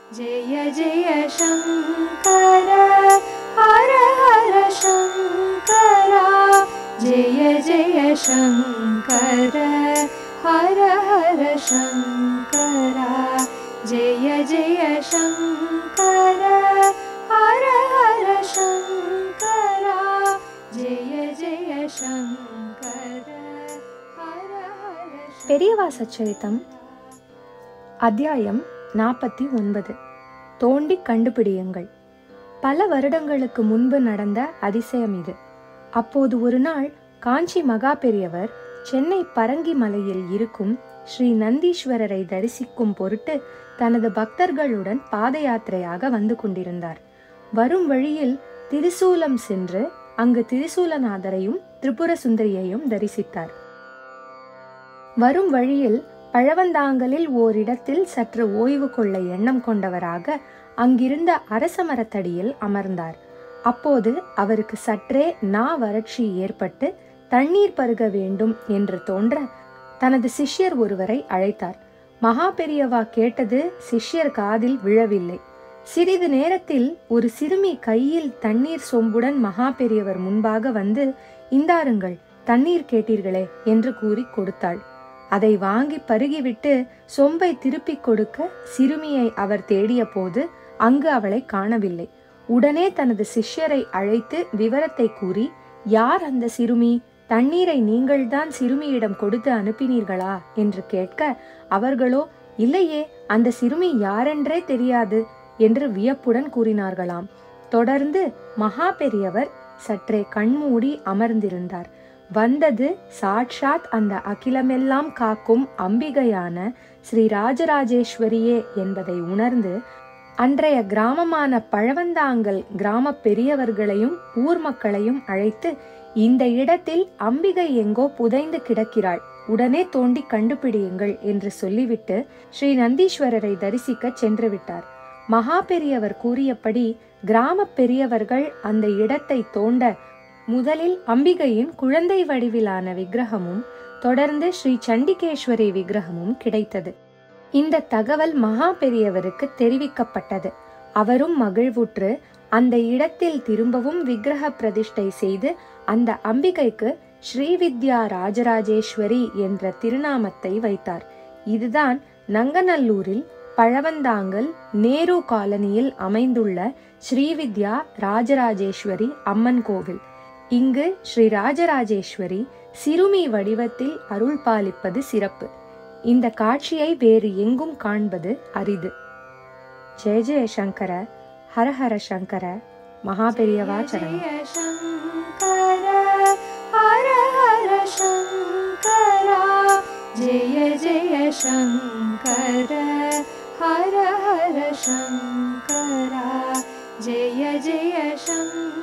जय जय शंकर हर हर शंकरा जय जय शंकर हर हर शंकरा जय जय शंकर हर हर शंकरा जय जय शंकर हर हर பெரியவா சச்சரித்தம் அத்தியாயம் 49. தோண்டி கண்டுபிடியுங்கள். பல வருடங்களுக்கு முன்பு நடந்த அதிசயம் இது. அப்போது ஒரு நாள் காஞ்சி மகா பெரியவர் சென்னை பரங்கி மலையில் இருக்கும் ஸ்ரீ நந்தீஸ்வரரை தரிசிக்கும் பொருட்டு தனது பக்தர்களுடன் பாத யாத்திரையாக வந்து கொண்டிருந்தார். வரும் வழியில் திரிசூலம் சென்று அங்கு திரிசூலநாதரையும் திரிபுர சுந்தரியையும் தரிசித்தார். வரும் வழியில் பழவந்தாங்கலில் ஓரிடத்தில் சற்று ஓய்வு கொள்ள எண்ணம் கொண்டவராக அங்கிருந்த அரச மரத்தடியில் அமர்ந்தார். அப்போது அவருக்கு சற்றே வறட்சி ஏற்பட்டு தண்ணீர் பருக வேண்டும் என்று தோன்ற தனது சிஷ்யர் ஒருவரை அழைத்தார். மகா பெரியவா கேட்டது சிஷ்யர் காதில் விழவில்லை. சிறிது நேரத்தில் ஒரு சிறுமி கையில் தண்ணீர் சொம்புடன் மகா பெரியவர் முன்பாக வந்து, இந்தாருங்கள், தண்ணீர் கேட்டீர்களே என்று கூறி கொடுத்தாள். அதை வாங்கி பருகிவிட்டு சொம்பை திருப்பிக் கொடுக்க சிறுமியை அவர் தேடிய போது அங்கு அவளை காணவில்லை. உடனே தனது சிஷ்யரை அழைத்து விவரத்தை கூறி, யார் அந்த சிறுமி? தண்ணீரை நீங்கள்தான் சிறுமியிடம் கொடுத்து அனுப்பினீர்களா என்று கேட்க, அவர்களோ இல்லையே, அந்த சிறுமி யாரென்றே தெரியாது என்று வியப்புடன் கூறினார்களாம். தொடர்ந்து மகா பெரியவர் சற்றே கண்மூடி அமர்ந்திருந்தார். வந்தது சாட்சாத் அந்த அகிலமெல்லாம் காக்கும் அம்பிகையான ஸ்ரீ ராஜராஜேஸ்வரியே என்பதை உணர்ந்து அன்றைய கிராமமான பழவந்தாங்கல் கிராம பெரியவர்களையும் ஊர் மக்களையும் அழைத்து, இந்த இடத்தில் அம்பிகை எங்கோ புதைந்து கிடக்கிறாள், உடனே தோண்டி கண்டுபிடியுங்கள் என்று சொல்லிவிட்டு ஸ்ரீ நந்தீஸ்வரரை தரிசிக்க சென்று விட்டார். மகா பெரியவர் கூறியபடி கிராம பெரியவர்கள் அந்த இடத்தை தோண்ட முதலில் அம்பிகையின் குழந்தை வடிவிலான விக்கிரகமும் தொடர்ந்து ஸ்ரீ சண்டிகேஸ்வரி விக்கிரகமும் கிடைத்தது. இந்த தகவல் மகா பெரியவருக்கு தெரிவிக்கப்பட்டது. அவரும் மகிழ்வுற்று அந்த இடத்தில் திரும்பவும் விக்கிரக பிரதிஷ்டை செய்து அந்த அம்பிகைக்கு ஸ்ரீவித்யா ராஜராஜேஸ்வரி என்ற திருநாமத்தை வைத்தார். இதுதான் நங்கநல்லூரில் பழவந்தாங்கல் நேரு காலனியில் அமைந்துள்ள ஸ்ரீவித்யா ராஜராஜேஸ்வரி அம்மன் கோவில். இங்கு ஸ்ரீ ராஜராஜேஸ்வரி சிறுமி வடிவத்தில் அருள் பாலிப்பது சிறப்பு. இந்த காட்சியை வேறு எங்கும் காண்பது அரிது. ஜெய ஜெய சங்கர ஹர ஹர சங்கர. மகா பெரியவா சரணம். जय जय शंकर हर हर शंकरा जय जय शंकर